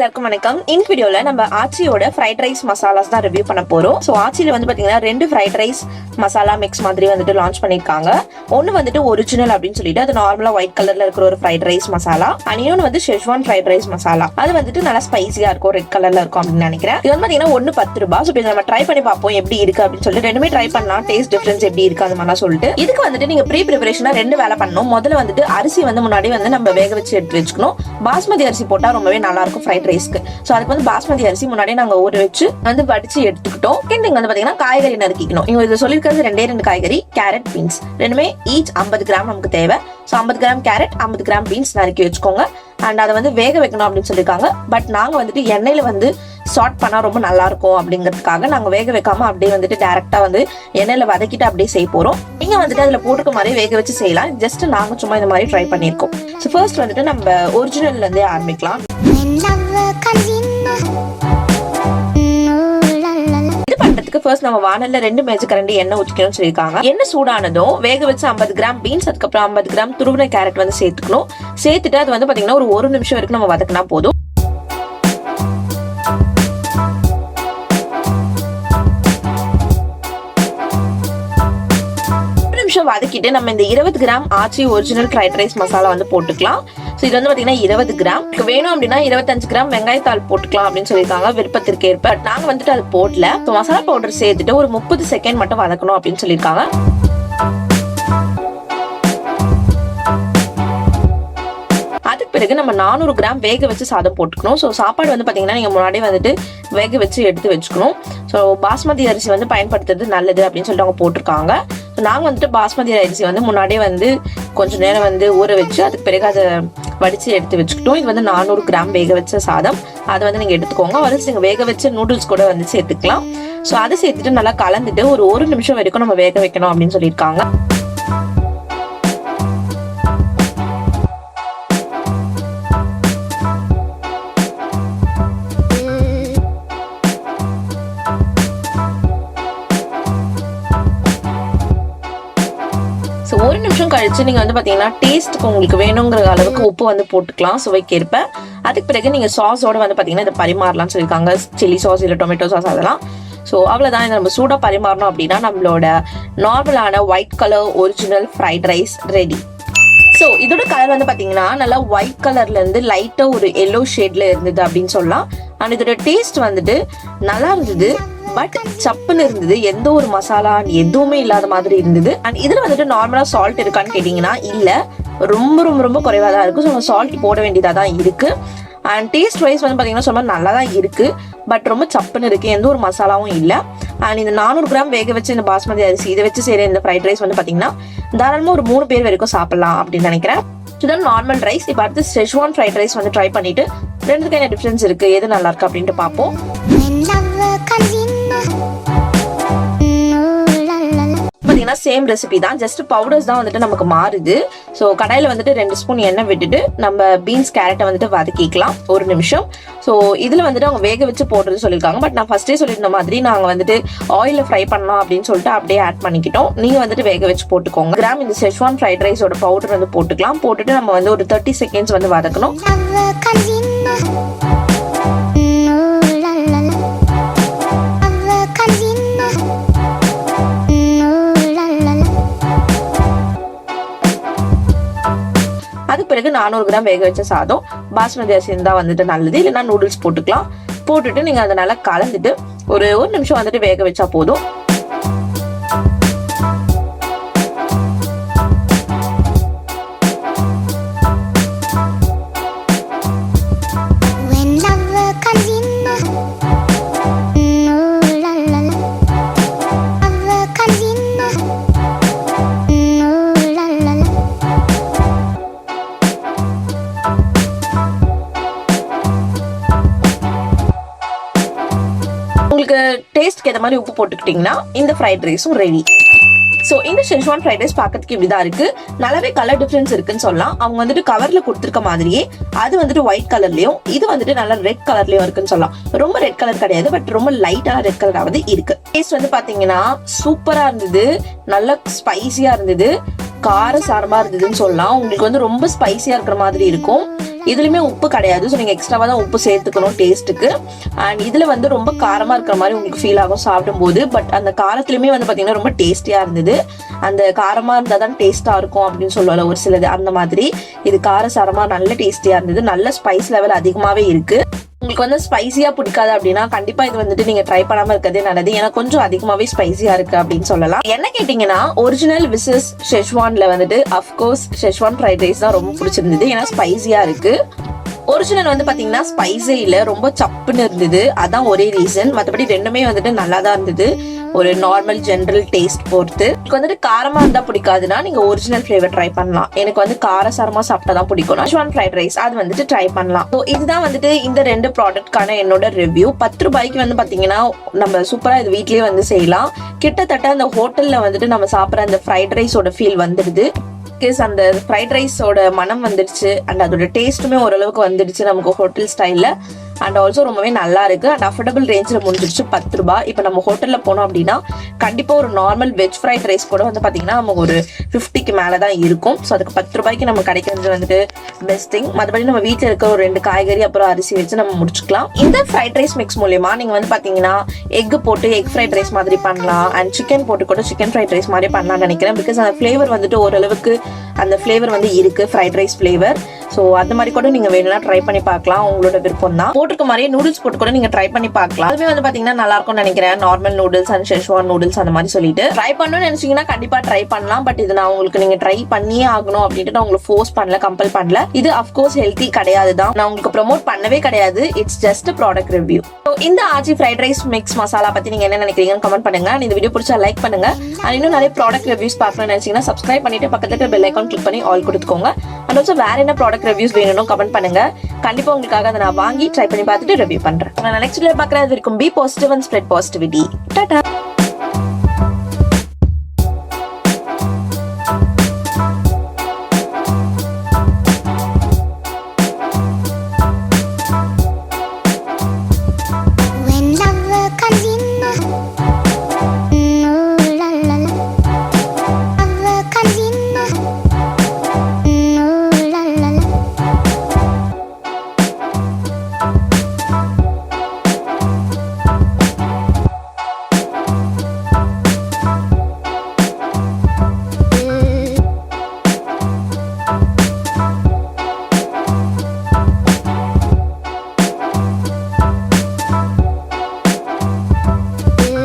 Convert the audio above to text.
எல்லாருக்கும் வணக்கம். இந்த வீடியோல நம்ம ஆச்சியோட ஃப்ரைட் ரைஸ் மசாலாஸ் தான் ரிவ்யூ பண்ண போறோம். ஸோ ஆச்சியில வந்து பாத்தீங்கன்னா 2 ஃப்ரைட் ரைஸ் மசாலா மிக்ஸ் மாதிரி வந்துட்டு லான்ச் பண்ணிருக்காங்க. ஒன்னு வந்துட்டு ஒரிஜினல் அப்படின்னு சொல்லிட்டு அது நார்மலா ஒயிட் கலர்ல இருக்கிற ஒரு ஃப்ரைட் ரைஸ் மசாலா. இன்னொன்னு வந்து ஷெஸ்வான் ஃப்ரைட் ரைஸ் மசாலா. அது வந்துட்டு நல்லா ஸ்பைசியா இருக்கும், ரெட் கலர்ல இருக்கும் அப்படின்னு நினைக்கிறேன். இது வந்து பாத்தீங்கன்னா ஒன்னு 10 ரூபாய். ஸோ நம்ம ட்ரை பண்ணி பார்ப்போம் எப்படி இருக்கு அப்படின்னு சொல்லிட்டு. ரெண்டுமே ட்ரை பண்ணலாம், டேஸ்ட் டிஃபரன்ஸ் எப்படி இருக்கு அது மாதிரி சொல்லிட்டு. இதுக்கு வந்துட்டு நீங்க ப்ரீ ப்ரிப்பரேஷனா 2 வேலை பண்ணணும். முதல்ல வந்துட்டு அரிசி வந்து முன்னாடி வந்து நம்ம வேக வச்சு எடுத்து வச்சுக்கணும். பாஸ்மதி அரிசி போட்டா ரொம்பவே நல்லா இருக்கும் ஃப்ரைட் ரைஸ்க்கு. சோ அதுக்கு வந்து பாஸ்மதி அரிசி முன்னாடியே நாங்க ஊற வச்சு வந்து வடிச்சு எடுத்துக்கிட்டோம். நீங்க வந்து பாத்தீங்கன்னா காய்கறி நறுக்கிக்கணும். இவங்க இது சொல்லிருக்கிறது 2 காய்கறி, கேரட், பீன்ஸ் ரெண்டுமே ஈச் 50 கிராம் நமக்கு தேவை. So 50 gram carrot, 50 gram beans நறுக்கி வச்சுக்கோங்க. அண்ட் அதை வந்து வேக வைக்கணும் அப்படின்னு சொல்லியிருக்காங்க. பட் நாங்க வந்துட்டு எண்ணெயில வந்து சார்ட் பண்ணா ரொம்ப நல்லா இருக்கும் அப்படிங்கிறதுக்காக நாங்க வேக வைக்காம அப்படியே வந்துட்டு டைரக்டா வந்து எண்ணெயில வதக்கிட்டு அப்படியே செய்ய போறோம். நீங்க வந்துட்டு அதுல போட்டுக்க மாதிரி வேக வச்சு செய்யலாம். ஜஸ்ட் நாங்க சும்மா இந்த மாதிரி ட்ரை பண்ணிருக்கோம். ஸோ ஃபர்ஸ்ட் வந்துட்டு நம்ம ஒரிஜினல்ல இருந்தே ஆரம்பிக்கலாம். ஃபர்ஸ்ட் நம்ம வானல்ல 2 மேஜைக்கரண்டி எண்ணெய் ஊற்றிக்கணும்னு சொல்லியிருக்காங்க. எண்ணெய் சூடானதும் வேக வச்சு 50 கிராம் பீன்ஸ், அதுக்கப்புறம் 50 கிராம் துருவின கேரட் வந்து சேர்த்துக்கணும். சேர்த்துட்டு அது வந்து பாத்தீங்கன்னா ஒரு 1 நிமிஷம் வரைக்கும் நம்ம வதக்கினா போதும். வதக்கிட்டு நம்ம இந்த 20 கிராம் ஆச்சி ஒரிஜினல் ஃப்ரைட் ரைஸ் மசாலா வந்து போட்டுக்கலாம். ஸோ இது வந்து பாத்தீங்கன்னா 20 கிராம். வேணும் அப்படின்னா 25 கிராம் வெங்காயத்தாள் போட்டுக்கலாம் அப்படின்னு சொல்லியிருக்காங்க விருப்பத்திற்கு ஏற்ப. நாங்க வந்துட்டு அது போடல. மசாலா பவுடர் சேர்த்துட்டு ஒரு 30 செகண்ட் மட்டும் வதக்கணும் அப்படின்னு சொல்லியிருக்காங்க. அதுக்கு பிறகு நம்ம 400 கிராம் வேக வச்சு சாதம் போட்டுக்கணும். ஸோ சாப்பாடு வந்து பாத்தீங்கன்னா நீங்க முன்னாடியே வந்துட்டு வேக வச்சு எடுத்து வச்சுக்கணும். ஸோ பாஸ்மதி அரிசி வந்து பயன்படுத்துறது நல்லது அப்படின்னு சொல்லிட்டு அவங்க போட்டிருக்காங்க. நாங்க வந்துட்டு பாஸ்மதி அரிசி வந்து முன்னாடியே வந்து கொஞ்சம் நேரம் வந்து ஊற வச்சு அதுக்கு பிறகு அதை வடிச்சு எடுத்து வச்சுக்கிட்டோம். இது வந்து 400 கிராம் வேக வச்ச சாதம். அதை வந்து நீங்க எடுத்துக்கோங்க. ஒரு நீங்க வேக வச்ச நூடுல்ஸ் கூட வந்து சேர்த்துக்கலாம். ஸோ அதை சேர்த்துட்டு நல்லா கலந்துட்டு ஒரு 1 நிமிஷம் வரைக்கும் நம்ம வேக வைக்கணும் அப்படின்னு சொல்லியிருக்காங்க. ஸோ 1 நிமிஷம் கழிச்சு நீங்க வந்து பாத்தீங்கன்னா டேஸ்ட்டுக்கு உங்களுக்கு வேணுங்கிற அளவுக்கு உப்பு வந்து போட்டுக்கலாம் சுவைக்கேற்ப. அதுக்கு பிறகு நீங்க சாஸோட வந்து பாத்தீங்கன்னா இதை பரிமாறலாம்னு சொல்லியிருக்காங்க. சில்லி சாஸ் இல்லை டொமேட்டோ சாஸ் அதெல்லாம். ஸோ அவ்வளவுதான். இதை நம்ம சூடா பரிமாறணும் அப்படின்னா நம்மளோட நார்மலான white colour original fried rice ready. So இதோட கலர் வந்து பாத்தீங்கன்னா நல்லா ஒயிட் கலர்ல இருந்து லைட்டா ஒரு எல்லோ ஷேட்ல இருந்தது அப்படின்னு சொல்லலாம். அண்ட் இதோட டேஸ்ட் வந்துட்டு நல்லா இருந்தது. பட் சப்புன்னு இருந்தது. எந்த ஒரு மசாலா எதுவுமே இல்லாத மாதிரி இருந்தது. அண்ட் இதுல வந்துட்டு நார்மலா சால்ட் இருக்கான்னு கேட்டீங்கன்னா இல்ல, ரொம்ப ரொம்ப ரொம்ப குறைவா தான் இருக்கு. ஸோ சால்ட் போட வேண்டியதா தான் இருக்கு. அண்ட் டேஸ்ட் வைஸ் வந்து பாத்தீங்கன்னா சொன்னா நல்லா தான் இருக்கு. பட் ரொம்ப சப்புன்னு இருக்கு, எந்த ஒரு மசாலாவும் இல்ல. அண்ட் இந்த 400 கிராம் வேக வச்சு இந்த பாஸ்மதி அரிசி இதை வச்சு செய்யற இந்த ஃப்ரைட் ரைஸ் வந்து பாத்தீங்கன்னா தாராளமா ஒரு 3 பேர் வரைக்கும் சாப்பிடலாம் அப்படின்னு நினைக்கிறேன். இதுதான் நார்மல் ரைஸ். இப்போ அடுத்து ஷெஸ்வான் ஃப்ரைட் ரைஸ் வந்து ட்ரை பண்ணிட்டு ரெண்டுக்கும் என்ன டிஃபரன்ஸ் இருக்கு, எது நல்லா இருக்கு அப்படின்ட்டு பார்ப்போம். பாத்தீங்கன்னா சேம் ரெசிபி தான், ஜஸ்ட் பவுடர்ஸ் தான் வந்துட்டு நமக்கு மாறுது. ஸோ கடாயில வந்துட்டு 2 ஸ்பூன் எண்ணெய் விட்டுட்டு நம்ம பீன்ஸ் கேரட்டை வந்துட்டு வதக்கிக்கலாம் 1 நிமிஷம். ஸோ இதுல வந்துட்டு அவங்க வேக வச்சு போடுறது சொல்லியிருக்காங்க. பட் நான் ஃபர்ஸ்டே சொல்லியிருந்த மாதிரி நாங்க வந்துட்டு ஆயில ஃப்ரை பண்ணலாம் அப்படின்னு சொல்லிட்டு அப்படியே ஆட் பண்ணிக்கிட்டோம். நீங்க வந்துட்டு வேக வச்சு போட்டுக்கோங்க. கிராம் இந்த ஷெஸ்வான் ஃப்ரைட் ரைஸோட பவுடர் வந்து போட்டுக்கலாம். போட்டுட்டு நம்ம வந்து ஒரு 30 செகண்ட்ஸ் வந்து வதக்கணும். அதுக்கு பிறகு 400 கிராம் வேக வச்ச சாதம், பாஸ்மதி அரிசி இருந்தா வந்துட்டு நல்லது, இல்லைன்னா நூடுல்ஸ் போட்டுக்கலாம். போட்டுட்டு நீங்க அதை நல்லா கலந்துட்டு ஒரு 1 நிமிஷம் வந்துட்டு வேக வச்சா போதும். உங்களுக்கு டேஸ்ட்க்கு ஏற்ற மாதிரி உப்பு போட்டுக்கிட்டீங்கன்னா இந்த ஃப்ரைட் ரைஸும் ரெடி. சோ இந்த ஷெஸ்வான் ஃப்ரைட் ரைஸ் பார்க்கிறதுக்கு இப்படிதான் இருக்கு. நல்லாவே கலர் டிஃபரன்ஸ் இருக்குன்னு சொல்லலாம். அவங்க வந்துட்டு கவர்ல கொடுத்துருக்க மாதிரியே அது வந்துட்டு ஒயிட் கலர்லயும் இது வந்துட்டு நல்லா ரெட் கலர்லயும் இருக்குன்னு சொல்லலாம். ரொம்ப ரெட் கலர் கிடையாது, பட் ரொம்ப லைட்டான ரெட் கலராவது இருக்கு. டேஸ்ட் வந்து பாத்தீங்கன்னா சூப்பரா இருந்தது, நல்ல ஸ்பைசியா இருந்தது, கார சாரமா இருந்ததுன்னு சொல்லலாம். உங்களுக்கு வந்து ரொம்ப ஸ்பைசியா இருக்கிற மாதிரி இருக்கும். இதுலயுமே உப்பு கிடையாது, ஸோ நீங்க எக்ஸ்ட்ராவா தான் உப்பு சேர்த்துக்கணும் டேஸ்ட்டுக்கு. அண்ட் இதுல வந்து ரொம்ப காரமா இருக்கிற மாதிரி உங்களுக்கு ஃபீல் ஆகும் சாப்பிடும் போது. பட் அந்த காரத்துலயுமே வந்து பாத்தீங்கன்னா ரொம்ப டேஸ்டியா இருந்தது. அந்த காரமா இருந்தா தான் டேஸ்டா இருக்கும் அப்படின்னு சொல்லுவாங்க ஒரு சிலது, அந்த மாதிரி இது காரசாரமா நல்ல டேஸ்டியா இருந்தது. நல்ல ஸ்பைஸ் லெவல் அதிகமாவே இருக்கு. உங்களுக்கு வந்து ஸ்பைசியா பிடிக்காது அப்படின்னா கண்டிப்பா இது வந்துட்டு நீங்க ட்ரை பண்ணாம இருக்கிறதே நல்லது. ஏன்னா கொஞ்சம் அதிகமாவே ஸ்பைசியா இருக்கு அப்படின்னு சொல்லலாம். என்ன கேட்டீங்கன்னா ஒரிஜினல் விசஸ் ஷெஸ்வான்ல வந்துட்டு அஃப்கோர்ஸ் ஷெஸ்வான் ஃப்ரைட் ரைஸ் தான் ரொம்ப பிடிச்சிருந்தது. ஏன்னா ஸ்பைசியா இருக்கு. ஒரிஜினல் வந்து பாத்தீங்கன்னா ஸ்பைஸே இல்ல, ரொம்ப சப்புன்னு இருந்தது. அதான் ஒரே ரீசன். மற்றபடி ரெண்டுமே வந்துட்டு நல்லா தான் இருந்தது, ஒரு நார்மல் ஜென்ரல் டேஸ்ட் பொறுத்து. எனக்கு வந்துட்டு காரமா இருந்தா பிடிக்காதுன்னா நீங்க ஒரிஜினல் ஃபிளேவர் ட்ரை பண்ணலாம். எனக்கு வந்து காரசாரமா சாப்பிட்டா தான் பிடிக்கும். ஷெஸ்வான் ஃப்ரைட் ரைஸ் அது வந்துட்டு ட்ரை பண்ணலாம். ஸோ இதுதான் வந்துட்டு இந்த 2 ப்ராடக்ட்கான என்னோட ரிவ்யூ. 10 ரூபாய்க்கு வந்து பாத்தீங்கன்னா நம்ம சூப்பரா இது வீட்லயே வந்து செய்யலாம். கிட்டத்தட்ட அந்த ஹோட்டல்ல வந்துட்டு நம்ம சாப்பிட்ற அந்த ஃப்ரைட் ரைஸோட ஃபீல் வந்துடுது. அந்த ஃப்ரைட் ரைஸோட மனம் வந்துடுச்சு அண்ட் அதோட டேஸ்ட்டுமே ஓரளவுக்கு வந்துடுச்சு நமக்கு ஹோட்டல் ஸ்டைல்ல. அண்ட் ஆல்சோ ரொம்பவே நல்லா இருக்கு அண்ட் அஃபோர்டபுள் ரேஞ்சில் முடிஞ்சிருச்சு 10 ரூபாய். இப்போ நம்ம ஹோட்டல்ல போனோம் அப்படின்னா கண்டிப்பா ஒரு நார்மல் வெஜ் ஃப்ரைட் ரைஸ் கூட வந்து பாத்தீங்கன்னா நமக்கு ஒரு 50க்கு மேலதான் இருக்கும். ஸோ அதுக்கு 10 ரூபாய்க்கு நம்ம கிடைக்கிறது வந்துட்டு பெஸ்ட் திங். மற்றபடி நம்ம வீட்டில் இருக்க ஒரு 2 காய்கறி அப்புறம் அரிசி வச்சு நம்ம முடிச்சுக்கலாம். இந்த ஃப்ரைட் ரைஸ் மிக்ஸ் மூலியமா நீங்க வந்து பாத்தீங்கன்னா எக் போட்டு எக் ஃப்ரைட் ரைஸ் மாதிரி பண்ணலாம் அண்ட் சிக்கன் போட்டு கூட சிக்கன் ஃப்ரைட் ரைஸ் மாதிரி பண்ணலாம்னு நினைக்கிறேன். பிகாஸ் அந்த ஃபிளேவர் வந்துட்டு ஓரளவுக்கு அந்த ஃபிளேவர் வந்து இருக்கு, ஃப்ரைட் ரைஸ் ஃபிளேவர். ஸோ அந்த மாதிரி கூட நீங்க வேணும்னா ட்ரை பண்ணி பார்க்கலாம், உங்களோட விருப்பம் தான். போட்டுக்க மாதிரியே நூடுல்ஸ் போட்டு கூட நீங்க ட்ரை பண்ணி பார்க்கலாம். அதுவே வந்து பாத்தீங்கன்னா நல்லா இருக்கும்னு நினைக்கிறேன். Normal noodles and schezwan noodles அந்த மாதிரி சொல்லிட்டு ட்ரை பண்ணணும்னு நினைச்சீங்கன்னா கண்டிப்பா ட்ரை பண்ணலாம். பட் இது நான் உங்களுக்கு நீங்க ட்ரை பண்ணியே ஆகணும் அப்படின்ட்டு நான் உங்களுக்கு ஃபோர்ஸ் பண்ணல, கம்பல் பண்ணல. இது அஃப்கோர்ஸ் ஹெல்த்தி கிடையாது தான், நான் உங்களுக்கு ப்ரொமோட் பண்ணவே கிடையாது. It's just product review. So இந்த ஆச்சி ஃப்ரைட் ரைஸ் மிக்ஸ் மசாலா பத்தி நீங்க என்ன நினைக்கிறீங்கன்னு கமெண்ட் பண்ணுங்க. இந்த வீடியோ பிடிச்சா லைக் பண்ணுங்க. அண்ட் இன்னும் நிறைய ப்ராடக்ட் ரிவ்யூஸ் பார்க்கணும்னு நினைச்சீங்கன்னா சப்ஸ்கிரைப் பண்ணிட்டு பக்கத்துல பெல் ஐகான் கிளிக் பண்ணி ஆல் கொடுத்துக்கோங்க. அண்ட் ஆல்சோ வேற என்ன ப்ராடக்ட் ரிவ்யூஸ் வேணும்னு கமெண்ட் பண்ணுங்க. கண்டிப்பா உங்களுக்காக அதை நான் வாங்கி ட்ரை பண்ணி பார்த்துட்டு ரிவ்யூ பண்றேன். நான் நெக்ஸ்ட் வீடியோல பார்க்கறது வரைக்கும் be positive and spread positivity. Tata.